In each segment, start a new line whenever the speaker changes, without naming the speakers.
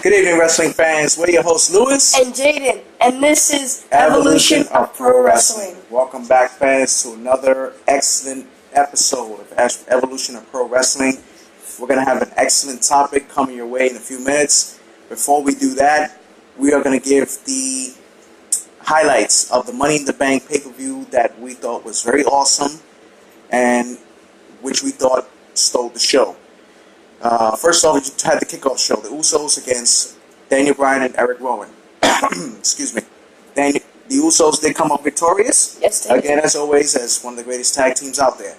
Good evening, wrestling fans. We're your hosts, Lewis
and Jaden, and this is Evolution of Pro Wrestling.
Welcome back, fans, to another excellent episode of Evolution of Pro Wrestling. We're going to have an excellent topic coming your way in a few minutes. Before we do that, we are going to give the highlights of the Money in the Bank pay-per-view that we thought was very awesome and which we thought stole the show. First off, we had the kickoff show, the Usos against Daniel Bryan and Eric Rowan. Excuse me. The Usos did come up victorious.
Yes,
again, as always, as one of the greatest tag teams out there.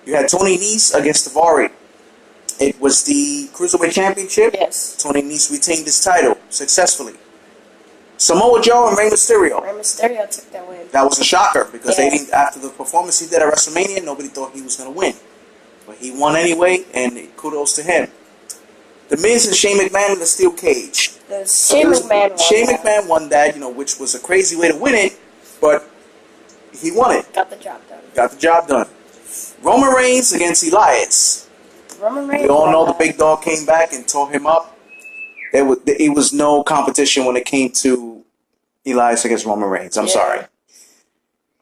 You had Tony Nese against Davari. It was the Cruiserweight Championship.
Yes.
Tony Nese retained his title successfully. Samoa Joe and Rey Mysterio.
Rey Mysterio took that win.
That was a shocker because they didn't, after the performance he did at WrestleMania, nobody thought he was going to win. But he won anyway, and kudos to him. The Miz and Shane McMahon in the steel cage.
Shane McMahon
won that, which was a crazy way to win it, but he won it.
Got the job done.
Got the job done. Roman Reigns against Elias.
Roman Reigns.
We all know the big dog came back and tore him up. It was no competition when it came to Elias against Roman Reigns. I'm sorry.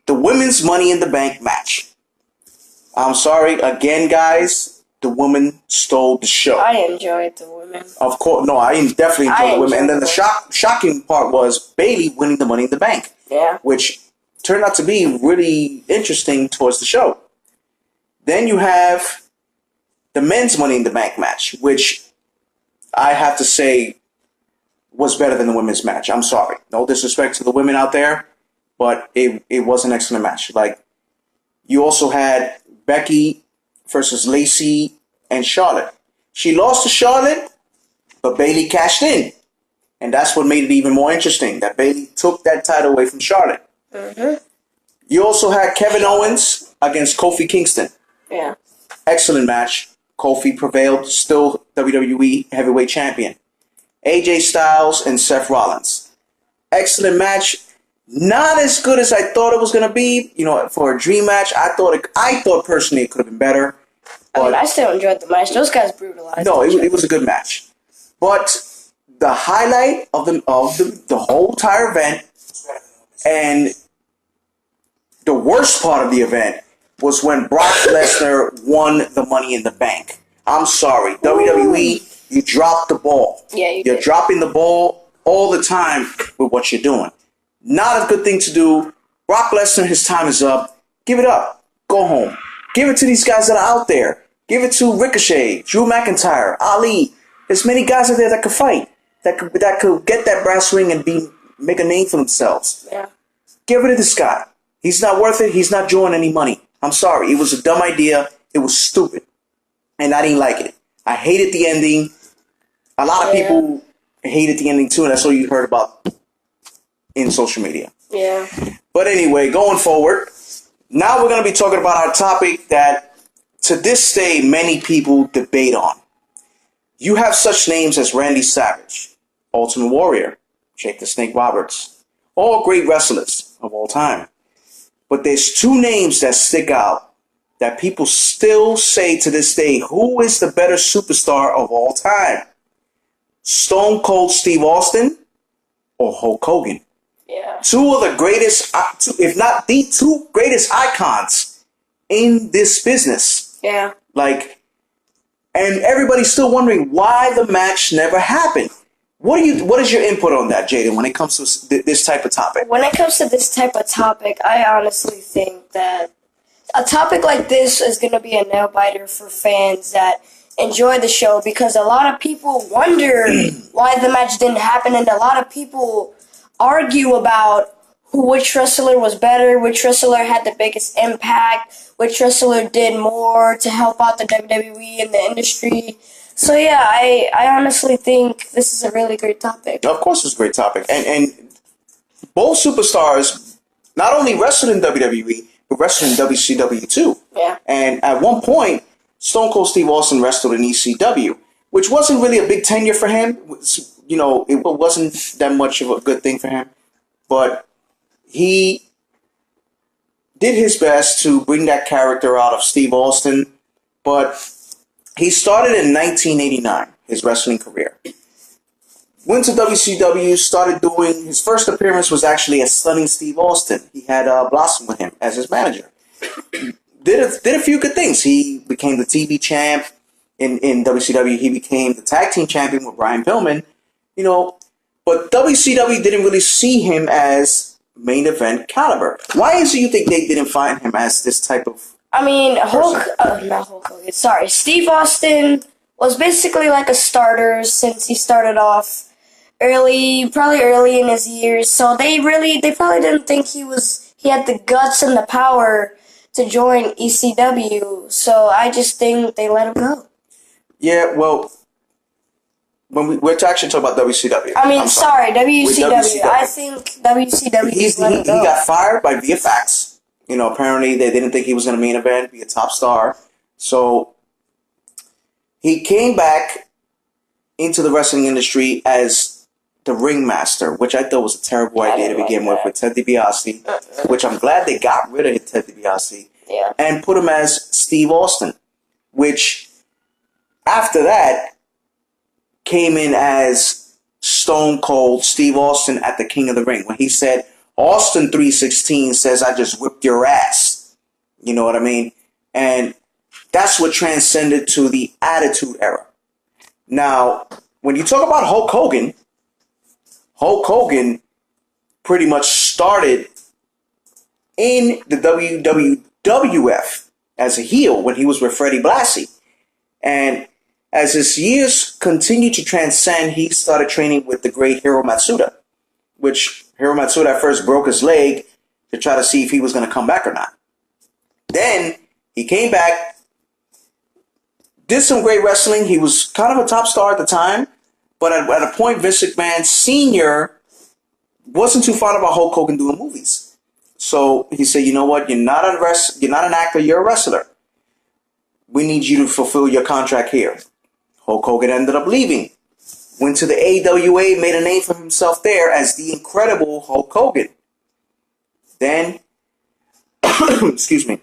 The women's Money in the Bank match. I'm sorry, again, guys, the women stole the show.
I enjoyed the women.
Of course, no, I definitely enjoyed the women. And then the shocking part was Bayley winning the Money in the Bank.
Yeah.
Which turned out to be really interesting towards the show. Then you have the men's Money in the Bank match, which I have to say was better than the women's match. I'm sorry. No disrespect to the women out there, but it was an excellent match. Like, you also had Becky versus Lacey and Charlotte. She lost to Charlotte, but Bayley cashed in. And that's what made it even more interesting, that Bayley took that title away from Charlotte.
Mm-hmm.
You also had Kevin Owens against Kofi Kingston.
Yeah.
Excellent match. Kofi prevailed, still WWE Heavyweight Champion. AJ Styles and Seth Rollins. Excellent match. Not as good as I thought it was going to be. For a dream match, I thought personally it could have been better. But
I still enjoyed the match. Those guys brutalized.
No, it was a good match. But the highlight of the whole entire event, and the worst part of the event, was when Brock Lesnar won the Money in the Bank. I'm sorry, WWE, you dropped the ball.
Yeah,
You're dropping the ball all the time with what you're doing. Not a good thing to do. Brock Lesnar, his time is up. Give it up. Go home. Give it to these guys that are out there. Give it to Ricochet, Drew McIntyre, Ali. There's many guys out there that could fight, that could get that brass ring and make a name for themselves.
Yeah.
Get rid of this guy. He's not worth it. He's not drawing any money. I'm sorry. It was a dumb idea. It was stupid. And I didn't like it. I hated the ending. A lot of people hated the ending too, and that's all you heard about in social media.
Yeah.
But anyway, going forward, now we're going to be talking about our topic that to this day many people debate on. You have such names as Randy Savage, Ultimate Warrior, Jake the Snake Roberts, all great wrestlers of all time. But there's two names that stick out that people still say to this day, who is the better superstar of all time? Stone Cold Steve Austin or Hulk Hogan?
Yeah.
Two of the greatest, if not the two greatest icons in this business.
Yeah.
And everybody's still wondering why the match never happened. What is your input on that, Jaden, when it comes to this type of topic?
When it comes to this type of topic, I honestly think that a topic like this is going to be a nail-biter for fans that enjoy the show, because a lot of people wonder why the match didn't happen, and a lot of people argue about which wrestler was better, which wrestler had the biggest impact, which wrestler did more to help out the WWE and the industry. So yeah, I honestly think this is a really great topic.
Of course it's a great topic. And both superstars not only wrestled in WWE, but wrestled in WCW too.
Yeah.
And at one point, Stone Cold Steve Austin wrestled in ECW, which wasn't really a big tenure for him. It wasn't that much of a good thing for him. But he did his best to bring that character out of Steve Austin. But he started in 1989, his wrestling career. went to WCW, started doing his first appearance was actually as Stunning Steve Austin. He had Blossom with him as his manager. Did a few good things. He became the TV champ in WCW. He became the tag team champion with Brian Pillman. You know, but WCW didn't really see him as main event caliber. Why is it you think they didn't find him as this type of?
I mean, not Hulk Hogan. Sorry, Steve Austin was basically like a starter since he started off probably early in his years. So they probably didn't think he had the guts and the power to join ECW. So I just think they let him go.
Yeah, well, when we're actually talking about WCW.
I mean, sorry, WCW. I think WCW just let him go.
He got fired by VFX. You know, apparently they didn't think he was going to main event, be a top star. So he came back into the wrestling industry as the ringmaster, which I thought was a terrible idea to begin with Ted DiBiase, which I'm glad they got rid of Ted DiBiase and put him as Steve Austin, which after that came in as Stone Cold Steve Austin at the King of the Ring when he said, Austin 316 says, I just whipped your ass. You know what I mean? And that's what transcended to the Attitude Era. Now, when you talk about Hulk Hogan pretty much started in the WWF as a heel when he was with Freddie Blassie. And as his years continued to transcend, he started training with the great Hiro Matsuda, which Hiro Matsuda at first broke his leg to try to see if he was going to come back or not. Then he came back, did some great wrestling. He was kind of a top star at the time, but at a point, Vince McMahon Sr. wasn't too fond about Hulk Hogan doing movies. So he said, you know what, you're not an actor, you're a wrestler. We need you to fulfill your contract here. Hulk Hogan ended up leaving. Went to the AWA, made a name for himself there as the Incredible Hulk Hogan. Then, excuse me,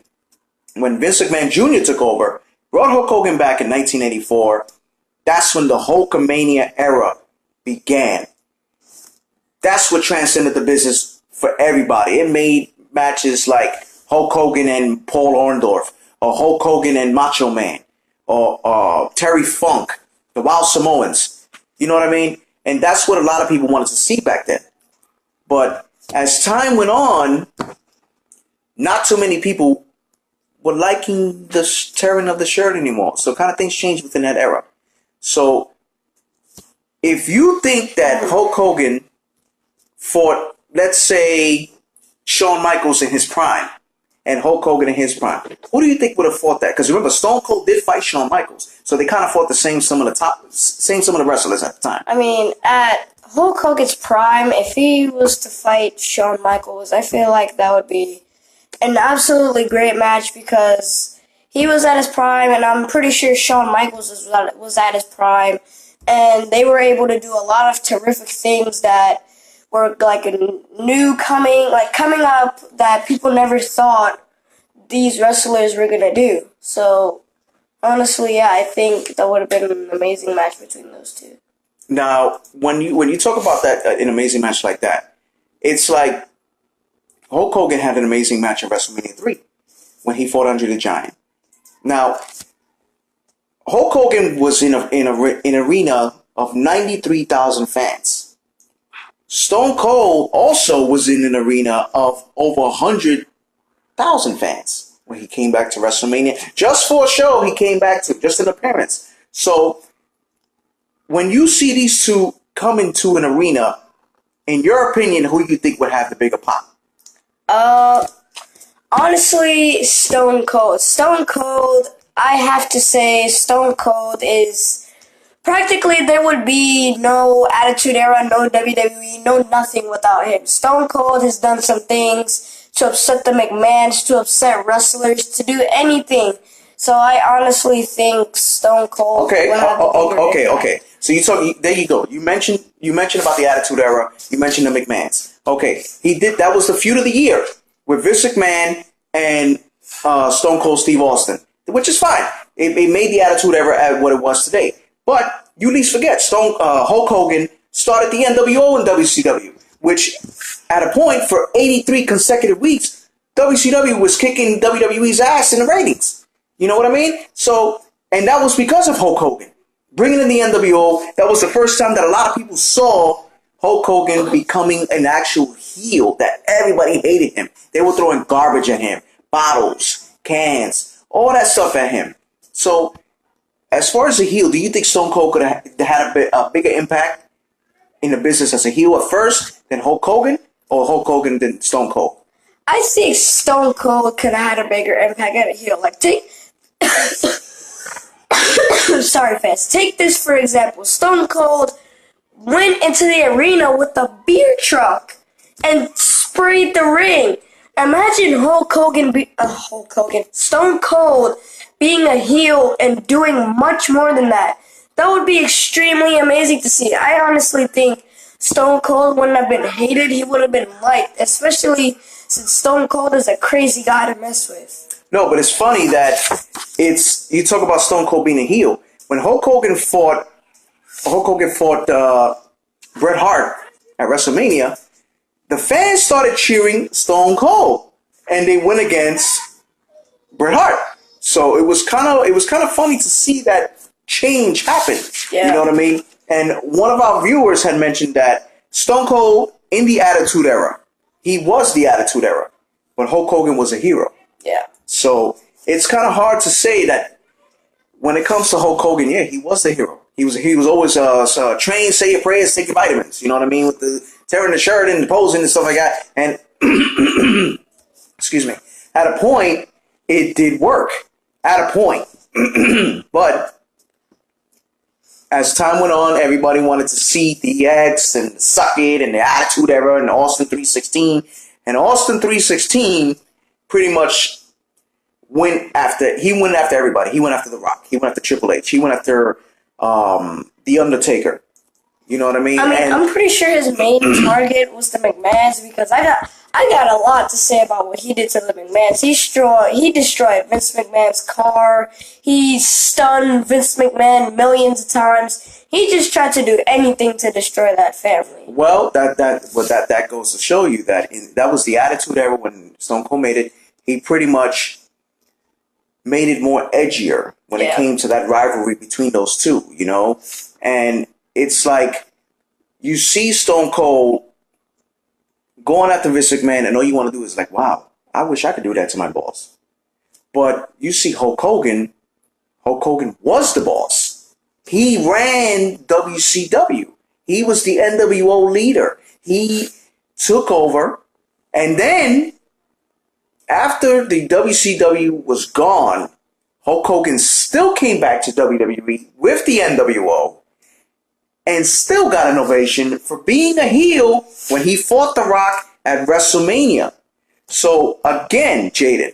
when Vince McMahon Jr. took over, brought Hulk Hogan back in 1984, that's when the Hulkamania era began. That's what transcended the business for everybody. It made matches like Hulk Hogan and Paul Orndorff, or Hulk Hogan and Macho Man, or Terry Funk, the Wild Samoans. You know what I mean? And that's what a lot of people wanted to see back then. But as time went on, not too many people were liking the tearing of the shirt anymore. So kind of things changed within that era. So if you think that Hulk Hogan fought, let's say, Shawn Michaels in his prime, and Hulk Hogan in his prime, who do you think would have fought that? Because remember, Stone Cold did fight Shawn Michaels, so they kind of fought some of the wrestlers at the time.
I mean, at Hulk Hogan's prime, if he was to fight Shawn Michaels, I feel like that would be an absolutely great match because he was at his prime, and I'm pretty sure Shawn Michaels was at his prime, and they were able to do a lot of terrific things that were like a coming up that people never thought these wrestlers were gonna do. So honestly, yeah, I think that would have been an amazing match between those two.
Now, when you talk about that, an amazing match like that, it's like Hulk Hogan had an amazing match at WrestleMania 3 when he fought Andre the Giant. Now, Hulk Hogan was in an arena of 93,000 fans. Stone Cold also was in an arena of over 100,000 fans when he came back to WrestleMania. Just for a show he came back to, just an appearance. So when you see these two come into an arena, in your opinion, who do you think would have the bigger pop?
Honestly, Stone Cold. Stone Cold, I have to say, Stone Cold is... Practically, there would be no Attitude Era, no WWE, no nothing without him. Stone Cold has done some things to upset the McMahons, to upset wrestlers, to do anything. So I honestly think Stone Cold.
Okay. So there you go. You mentioned about the Attitude Era. You mentioned the McMahons. Okay, he did. That was the feud of the year with Vince McMahon and Stone Cold Steve Austin, which is fine. It made the Attitude Era at what it was today. But you at least forget Hulk Hogan started the NWO in WCW, which at a point for 83 consecutive weeks, WCW was kicking WWE's ass in the ratings. You know what I mean? So, and that was because of Hulk Hogan. Bringing in the NWO, that was the first time that a lot of people saw Hulk Hogan becoming an actual heel, that everybody hated him. They were throwing garbage at him, bottles, cans, all that stuff at him. So, as far as a heel, do you think Stone Cold could have had a bigger impact in the business as a heel at first than Hulk Hogan, or Hulk Hogan than Stone Cold?
I think Stone Cold could have had a bigger impact at a heel. Like, take... Sorry, fans. Take this for example. Stone Cold went into the arena with a beer truck and sprayed the ring. Imagine Stone Cold being a heel and doing much more than that. That would be extremely amazing to see. I honestly think Stone Cold wouldn't have been hated. He would have been liked, especially since Stone Cold is a crazy guy to mess with.
No, but it's funny that you talk about Stone Cold being a heel. When Hulk Hogan fought Bret Hart at WrestleMania, the fans started cheering Stone Cold, and they went against Bret Hart. So it was kind of funny to see that change happen.
Yeah.
You know what I mean? And one of our viewers had mentioned that Stone Cold in the Attitude Era, he was the Attitude Era, but Hulk Hogan was a hero.
Yeah.
So it's kind of hard to say that when it comes to Hulk Hogan, yeah, he was the hero. He was always train, say your prayers, take your vitamins. You know what I mean? With the tearing the shirt and the posing and stuff like that. And excuse me, at a point, it did work. At a point, but as time went on, everybody wanted to see DX and Suck It and the Attitude Era and Austin 316. And Austin 316 pretty much went after everybody. He went after The Rock. He went after Triple H. He went after The Undertaker. You know what I mean?
I'm pretty sure his main target was the McMahons, because I got a lot to say about what he did to the McMahons. He destroyed Vince McMahon's car. He stunned Vince McMahon millions of times. He just tried to do anything to destroy that family.
Well, that goes to show you that that was the Attitude Era when Stone Cold made it. He pretty much made it more edgier when it came to that rivalry between those two, you know? And it's like you see Stone Cold going after Vince McMahon, and all you want to do is like, wow, I wish I could do that to my boss. But you see Hulk Hogan was the boss. He ran WCW. He was the NWO leader. He took over, and then after the WCW was gone, Hulk Hogan still came back to WWE with the NWO and still got an ovation for being a heel when he fought The Rock at WrestleMania. So again, Jaden,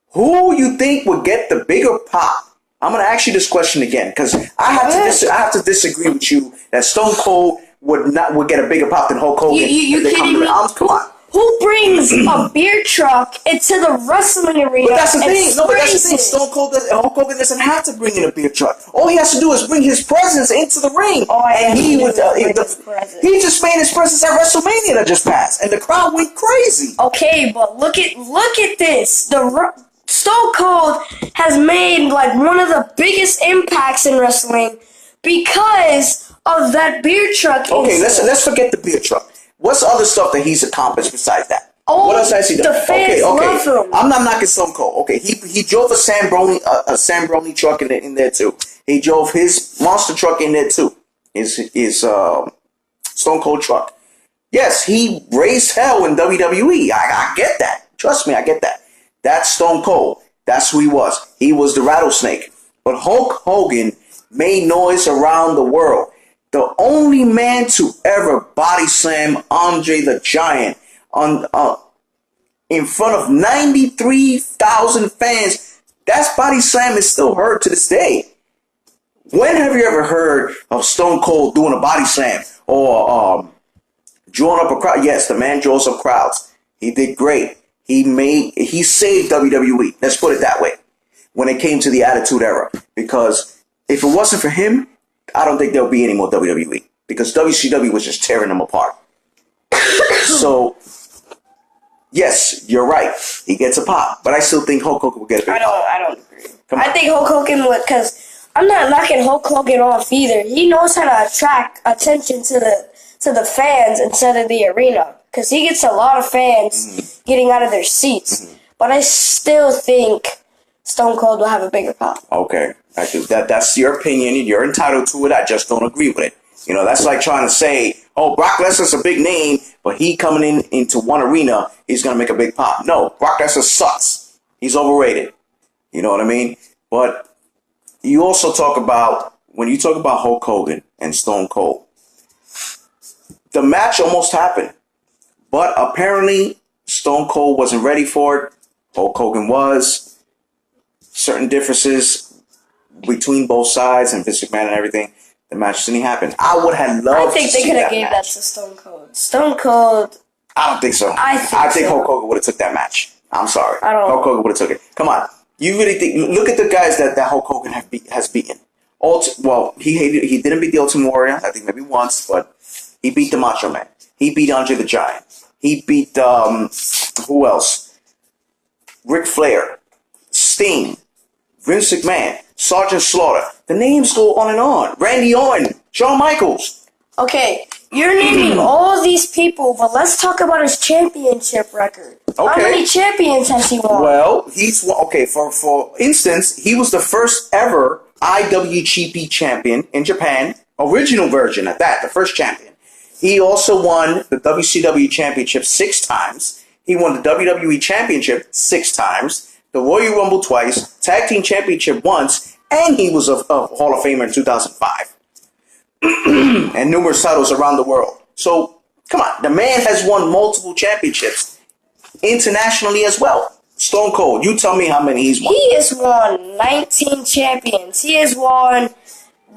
who you think would get the bigger pop? I'm going to ask you this question again, because I have to disagree with you that Stone Cold would get a bigger pop than Hulk Hogan.
You kidding me?
Come on.
Who brings a beer truck into the wrestling arena?
But that's the thing. No, but that's the thing. Hulk Hogan doesn't have to bring in a beer truck. All he has to do is bring his presence into the ring. He just made his presence at WrestleMania that just passed, and the crowd went crazy.
Okay, but look at this. Stone Cold has made like one of the biggest impacts in wrestling because of that beer truck.
Okay, let's forget the beer truck. What's the other stuff that he's accomplished besides that?
Oh,
what else has he done?
The fans love him.
I'm not knocking Stone Cold. Okay, he drove a Sam Brony truck in there too. He drove his monster truck in there too. His Stone Cold truck. Yes, he raised hell in WWE. I get that. Trust me, I get that. That's Stone Cold. That's who he was. He was the rattlesnake. But Hulk Hogan made noise around the world. The only man to ever body slam Andre the Giant in front of 93,000 fans. That body slam is still heard to this day. When have you ever heard of Stone Cold doing a body slam or drawing up a crowd? Yes, the man draws up crowds. He did great. He saved WWE. Let's put it that way. When it came to the Attitude Era, because if it wasn't for him, I don't think there'll be any more WWE. because WCW was just tearing them apart. So, yes, you're right. He gets a pop, but I still think Hulk Hogan will get a big pop.
I don't agree. I think Hulk Hogan would, because I'm not knocking Hulk Hogan off either. He knows how to attract attention to the fans instead of the arena, because he gets a lot of fans getting out of their seats. But I still think Stone Cold will have a bigger pop.
Okay, I think that's your opinion. You're entitled to it. I just don't agree with it. You know, that's like trying to say, oh, Brock Lesnar's a big name, but he coming into one arena, he's going to make a big pop. No, Brock Lesnar sucks. He's overrated. You know what I mean? But you also talk about, when you talk about Hulk Hogan and Stone Cold, the match almost happened. But apparently, Stone Cold wasn't ready for it. Hulk Hogan was. Certain differences between both sides and Vince McMahon and everything. The match didn't happen. I would have loved to see that.
I think they could have gave that to Stone Cold. Stone Cold.
I don't think so. I think Hulk Hogan would have took that match. I'm sorry. Hulk Hogan would have took it. Come on. You really think? Look at the guys that Hulk Hogan has beaten. Well, he didn't beat the Ultimate Warrior. I think maybe once, but he beat the Macho Man. He beat Andre the Giant. He beat who else? Ric Flair, Sting, Vince McMahon, Sergeant Slaughter. The names go on and on. Randy Orton, Shawn Michaels.
Okay, you're naming all these people, but let's talk about his championship record. Okay. How many champions has he won?
Well, okay. For instance, he was the first ever IWGP champion in Japan, original version at that, the first champion. He also won the WCW championship 6 times. He won the WWE championship 6 times, the Royal Rumble twice, tag team championship once, and he was a Hall of Famer in 2005. And numerous titles around the world. So, come on. The man has won multiple championships internationally as well. Stone Cold, you tell me how many he's won.
He has won 19 champions. He has won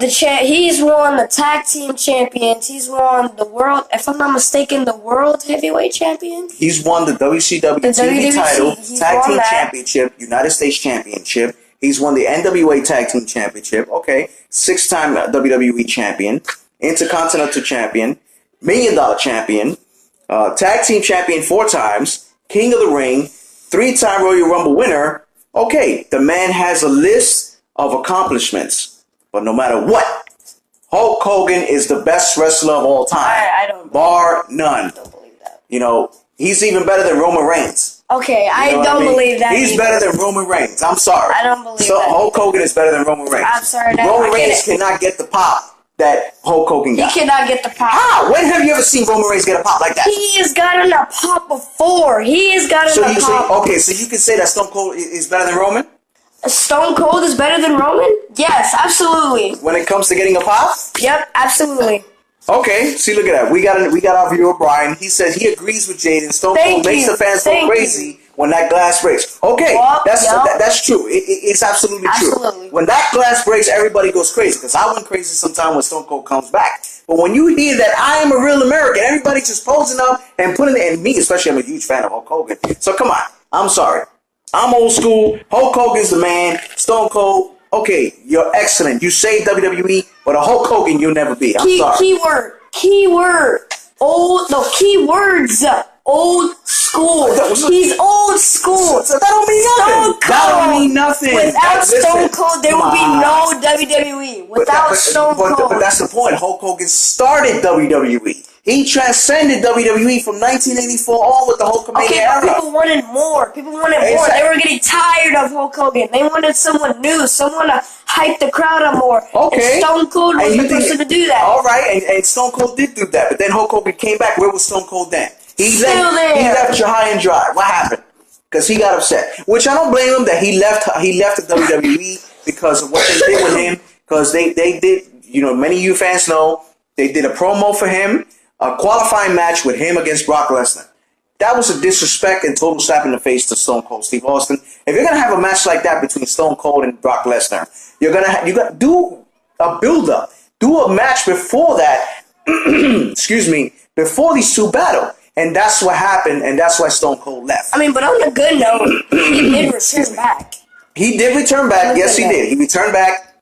he's won the tag team champions. He's won the world, if I'm not mistaken, the world heavyweight champion.
He's won the WCW TV title, tag team championship, United States championship. He's won the NWA Tag Team Championship. Okay. 6-time WWE champion. Intercontinental champion. $1 Million champion. Tag Team champion 4 times. King of the Ring. 3-time Royal Rumble winner. Okay. The man has a list of accomplishments. But no matter what, Hulk Hogan is the best wrestler of all time.
I don't
bar none.
I don't believe that.
You know, he's even better than Roman Reigns.
Okay, I don't believe that.
He's better than Roman Reigns. I'm sorry.
I don't believe that.
Hulk Hogan is better than Roman Reigns.
I'm sorry.
Roman Reigns cannot get the pop that Hulk Hogan got.
He cannot get the pop.
How? When have you ever seen Roman Reigns get a pop like that?
He has gotten a pop before. He has gotten a pop.
Okay, so you can say that Stone Cold is better than Roman?
Stone Cold is better than Roman? Yes, absolutely.
When it comes to getting a pop?
Yep, absolutely.
Okay, see, look at that. We got our viewer, Brian. He says he agrees with Jaden. Stone Cold makes the fans go crazy when that glass breaks. Okay, that's true. It's absolutely true. When that glass breaks, everybody goes crazy. Because I went crazy sometime when Stone Cold comes back. But when you hear that I am a real American, everybody just posing up and putting it, and me especially, I'm a huge fan of Hulk Hogan. So come on, I'm sorry. I'm old school. Hulk Hogan's the man. Stone Cold, okay, you're excellent. You saved WWE, but a Hulk Hogan you'll never be. I'm sorry.
Keyword. Keywords. Old school. He's old school.
So that don't mean nothing. That don't mean nothing.
Without Stone Cold, there would be no WWE. Without Stone Cold.
But that's the point. Hulk Hogan started WWE. He transcended WWE from 1984 on with the Hulkamania era.
Okay, people wanted more. They were getting tired of Hulk Hogan. They wanted someone new, someone to hype the crowd up more.
Okay.
And Stone Cold was the person to do that.
All right, and Stone Cold did do that. But then Hulk Hogan came back. Where was Stone Cold then? He left you high and dry. What happened? Because he got upset. Which I don't blame him that he left the WWE because of what they did with him. Because they did, many of you fans know, they did a promo for him, a qualifying match with him against Brock Lesnar. That was a disrespect and total slap in the face to Stone Cold Steve Austin. If you're gonna have a match like that between Stone Cold and Brock Lesnar, you gotta do a build-up, do a match before that. Excuse me, before these two battle. And that's what happened, and that's why Stone Cold left.
I mean, but on a good note, he did return back.
He did return back. Yes, he did. He returned back,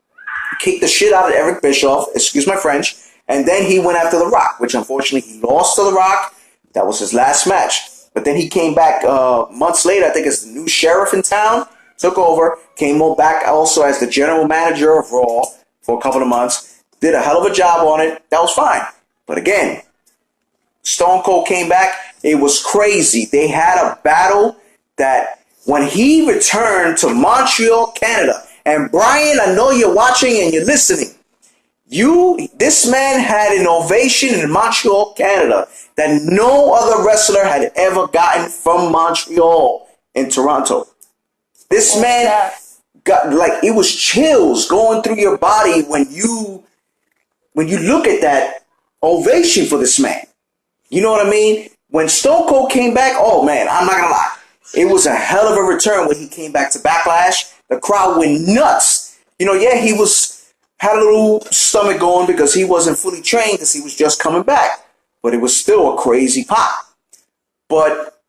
kicked the shit out of Eric Bischoff, excuse my French, And then he went after The Rock, which unfortunately he lost to The Rock. That was his last match. But then he came back months later, I think as the new sheriff in town, took over, came back also as the general manager of Raw for a couple of months, did a hell of a job on it. That was fine. But again, Stone Cold came back. It was crazy. They had a battle that when he returned to Montreal, Canada, and Brian, I know you're watching and you're listening. This man had an ovation in Montreal, Canada that no other wrestler had ever gotten from Montreal in Toronto. This man got, like, it was chills going through your body when you look at that ovation for this man. You know what I mean? When Stone Cold came back, oh man, I'm not gonna lie. It was a hell of a return when he came back to Backlash. The crowd went nuts. You know, yeah, he had a little stomach going because he wasn't fully trained because he was just coming back. But it was still a crazy pop. But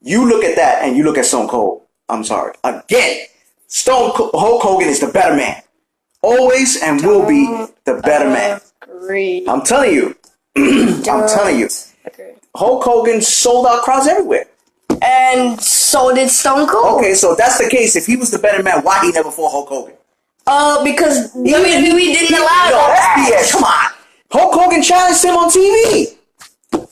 you look at that and you look at Stone Cold. I'm sorry. Again, Hulk Hogan is the better man. Always and will be the better man.
Agree.
I'm telling you. I'm telling you.
Agree.
Hulk Hogan sold out crowds everywhere.
And so did Stone Cold.
Okay, so if that's the case, if he was the better man, why he never fought Hulk Hogan?
Because WWE didn't allow
that. That's BS. Come on. Hulk Hogan challenged him on TV.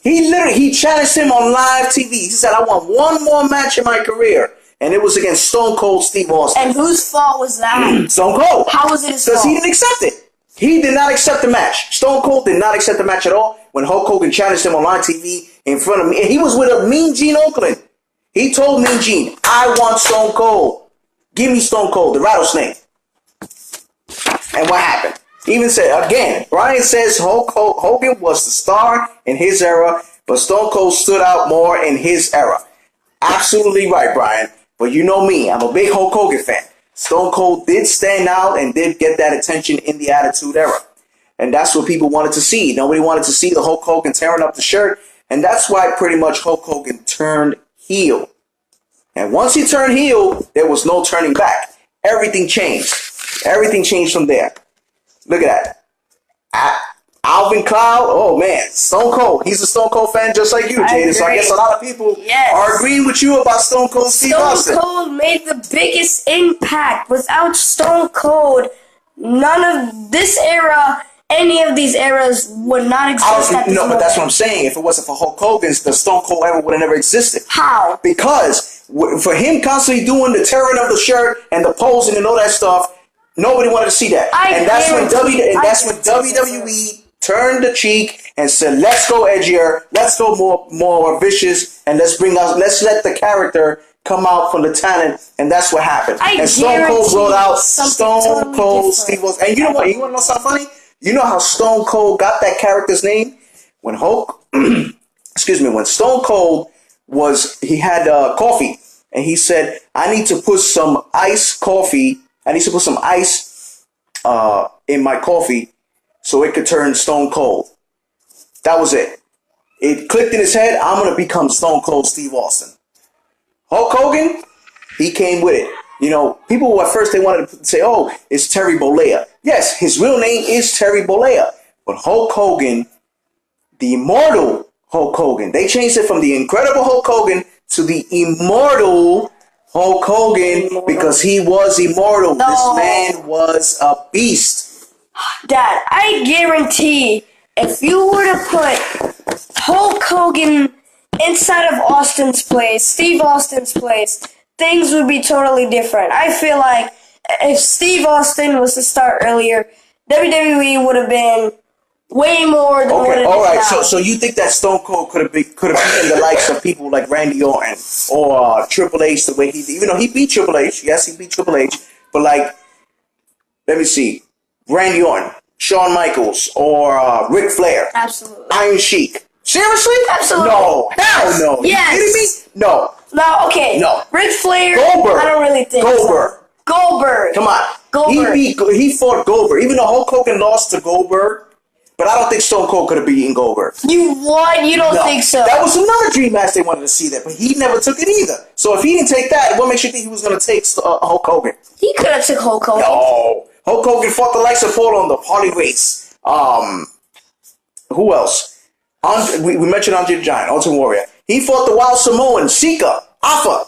He challenged him on live TV. He said, I want one more match in my career. And it was against Stone Cold Steve Austin.
And whose fault was that?
Stone Cold.
How was it his fault?
Because he didn't accept it. He did not accept the match. Stone Cold did not accept the match at all when Hulk Hogan challenged him on live TV in front of me. And he was with a Mean Gene Oakland. He told Mean Gene, I want Stone Cold. Give me Stone Cold, the rattlesnake. And what happened? He even said, again, Brian says Hogan was the star in his era, but Stone Cold stood out more in his era. Absolutely right, Brian. But you know me, I'm a big Hulk Hogan fan. Stone Cold did stand out and did get that attention in the Attitude Era. And that's what people wanted to see. Nobody wanted to see the Hulk Hogan tearing up the shirt. And that's why pretty much Hulk Hogan turned heel. And once he turned heel, there was no turning back. Everything changed. Everything changed from there. Look at that. Alvin Cloud, oh man, Stone Cold. He's a Stone Cold fan just like you, Jada. So I guess a lot of people are agreeing with you about Stone Cold Steve Austin.
Stone Cold made the biggest impact. Without Stone Cold, none of this era, any of these eras would not exist at this moment.
But that's what I'm saying. If it wasn't for Hulk Hogan, the Stone Cold era would have never existed.
How?
Because for him constantly doing the tearing of the shirt and the posing and all that stuff, nobody wanted to see that. That's when WWE turned the cheek and said, let's go edgier, let's go more vicious, and let's let the character come out from the talent, and that's what happened. And Stone Cold brought out Stone Cold Steve Austin. And you know what? You want to know something funny? You know how Stone Cold got that character's name? When when Stone Cold he had coffee, and he said, I need to put some iced coffee, I need to put some ice in my coffee so it could turn Stone Cold. That was it. It clicked in his head, I'm going to become Stone Cold Steve Austin. Hulk Hogan, he came with it. You know, people at first they wanted to say, oh, it's Terry Bollea. Yes, his real name is Terry Bollea. But Hulk Hogan, the immortal Hulk Hogan, they changed it from the Incredible Hulk Hogan to the Immortal Hulk Hogan because he was immortal. No. This man was a beast.
Dad, I guarantee if you were to put Hulk Hogan inside of Austin's place, Steve Austin's place, things would be totally different. I feel like if Steve Austin was to start earlier, WWE would have been way more than what it is now.
So you think that Stone Cold could have beaten the likes of people like Randy Orton or Triple H the way he did? Even though he beat Triple H, yes, he beat Triple H, but like, let me see, Randy Orton, Shawn Michaels, or Ric Flair,
absolutely,
Iron Sheik. Seriously?
Absolutely.
No, hell no.
Yes.
You kidding me? No.
No, okay.
No.
Ric Flair.
Goldberg.
I don't really think Goldberg.
Come on.
Goldberg.
He fought Goldberg. Even though Hulk Hogan lost to Goldberg, but I don't think Stone Cold could have beaten Goldberg.
You what? You don't think so?
That was another dream match they wanted to see that, but he never took it either. So if he didn't take that, what makes you think he was going to take Hulk Hogan?
He could have took Hulk Hogan.
No. Hulk Hogan fought the likes of Paul on the Harley race. Who else? We mentioned Andre the Giant, Ultimate Warrior. He fought the Wild Samoan, Sika, Alpha.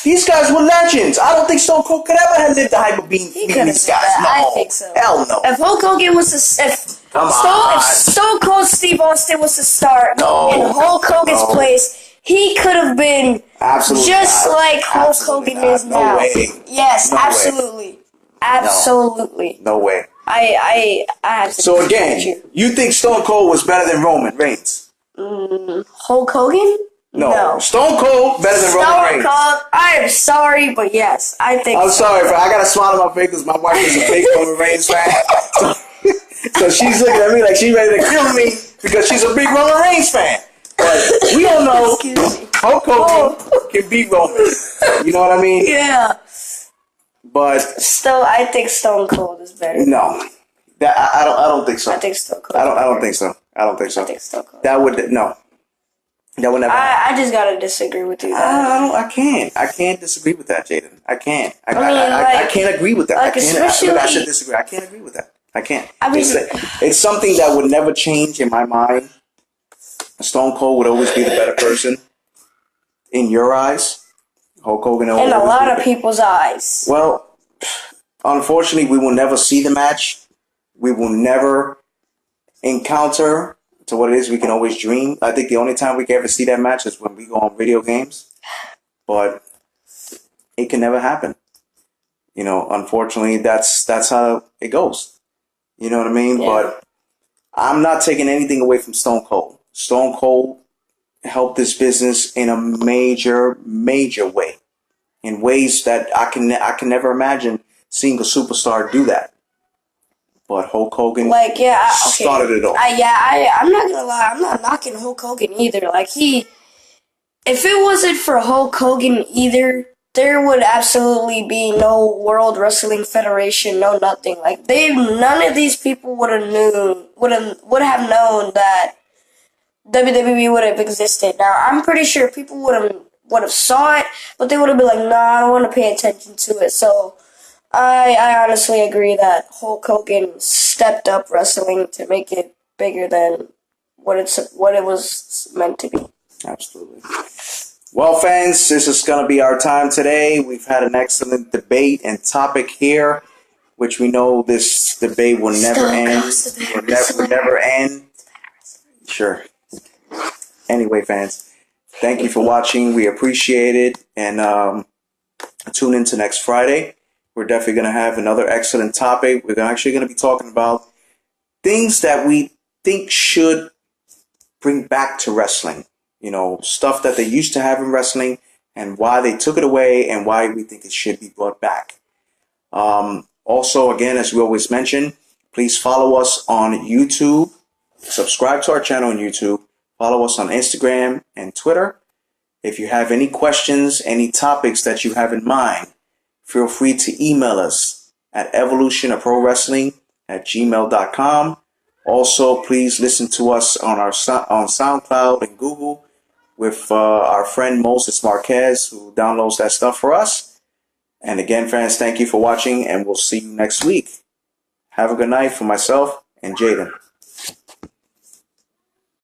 These guys were legends. I don't think Stone Cold could ever have lived the hype of beating these guys. No,
I think so.
Hell no.
If Hulk Hogan was if Stone Cold Steve Austin was to start in Hulk Hogan's place, he could have been
absolutely
just
not.
like Hulk Hogan is now.
No way.
Yes,
no
absolutely.
Way.
Absolutely.
No way.
I have to.
So again, you think Stone Cold was better than Roman Reigns?
Hulk Hogan?
No. Stone Cold better than Roman Reigns.
Stone Cold. I am sorry, but yes, I think.
I'm sorry, I got a smile on my face because my wife is a big Roman Reigns fan. So she's looking at me like she's ready to kill me because she's a big Roman Reigns fan. But we all know Hulk Hogan can beat Roman. You know what I mean?
Yeah.
But
still, I think Stone Cold is better.
No, I don't think so.
I think Stone Cold.
I don't think so. I don't think so.
I think Stone Cold.
That would never.
I just gotta disagree with you.
I can't disagree with that, Jaden. I can't. I can't agree with that.
Like
I should disagree. I can't agree with that. I can't.
I mean,
it's something that would never change in my mind. Stone Cold would always be the better person in your eyes. Hulk Hogan
in a lot of people's eyes.
Well, unfortunately, we will never see the match. We will never encounter to what it is. We can always dream. I think the only time we can ever see that match is when we go on video games. But it can never happen. You know, unfortunately, that's how it goes. You know what I mean? Yeah. But I'm not taking anything away from Stone Cold. Stone Cold helped this business in a major, major way. In ways that I can never imagine seeing a superstar do that. But Hulk Hogan started it all.
I'm not gonna lie, I'm not knocking Hulk Hogan either. If it wasn't for Hulk Hogan either, there would absolutely be no World Wrestling Federation, no nothing. None of these people would have known that WWE would have existed. Now, I'm pretty sure people would have saw it, but they would have been like, nah, I don't want to pay attention to it. So I honestly agree that Hulk Hogan stepped up wrestling to make it bigger than what it was meant to be.
Absolutely. Well, fans, this is going to be our time today. We've had an excellent debate and topic here, which we know this debate will never end. Will never end. Sure. Anyway, fans, thank you for watching. We appreciate it. And tune in to next Friday. We're definitely going to have another excellent topic. We're actually going to be talking about things that we think should bring back to wrestling. You know, stuff that they used to have in wrestling and why they took it away and why we think it should be brought back. Also, again, as we always mention, please follow us on YouTube. Subscribe to our channel on YouTube. Follow us on Instagram and Twitter. If you have any questions, any topics that you have in mind, feel free to email us at evolutionofprowrestling@gmail.com. Also, please listen to us on SoundCloud and Google with our friend Moses Marquez, who downloads that stuff for us. And again, fans, thank you for watching, and we'll see you next week. Have a good night for myself and Jaden.